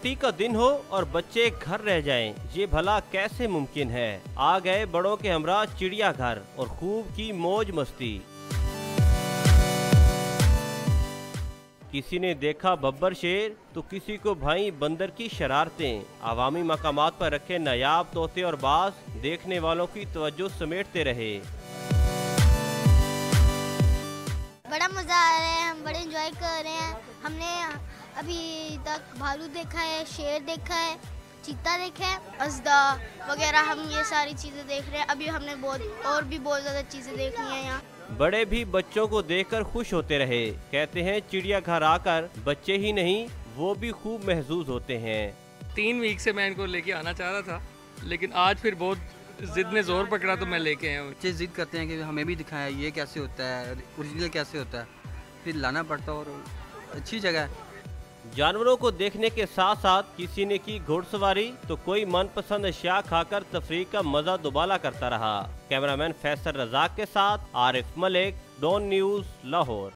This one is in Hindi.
छुट्टी का दिन हो और बच्चे घर रह जाएं, ये भला कैसे मुमकिन है। आ गए बड़ों के हमरा चिड़ियाघर और खूब की मौज मस्ती। किसी ने देखा बब्बर शेर तो किसी को भाई बंदर की शरारतें। अवामी मकामात पर रखे नायाब तोते और बाज देखने वालों की तवज्जो समेटते रहे। बड़ा मज़ा आ रहा है, हम बड़े एंजॉय कर रहे हैं। हमने अभी तक भालू देखा है, शेर देखा है, चीता देखा है, अस्दा वगैरह, हम ये सारी चीज़ें देख रहे हैं। अभी हमने बहुत ज़्यादा चीज़ें देखनी है यहाँ। बड़े भी बच्चों को देखकर खुश होते रहे। कहते हैं चिड़ियाघर आकर बच्चे ही नहीं वो भी खूब महसूस होते हैं। 3 वीक से मैं इनको लेके आना चाह रहा था, लेकिन आज फिर बहुत जिद ने जोर पकड़ा तो मैं लेके आया हूँ। बच्चे जिद करते हैं कि हमें भी दिखाया ये कैसे होता है, ओरिजिनल कैसे होता है, फिर लाना पड़ता है और अच्छी जगह है। जानवरों को देखने के साथ साथ किसी ने की घुड़सवारी तो कोई मनपसंद अशिया खाकर तफरीह का मजा दुबाला करता रहा। कैमरामैन फैसल रजाक के साथ आरिफ मलिक, डॉन न्यूज़, लाहौर।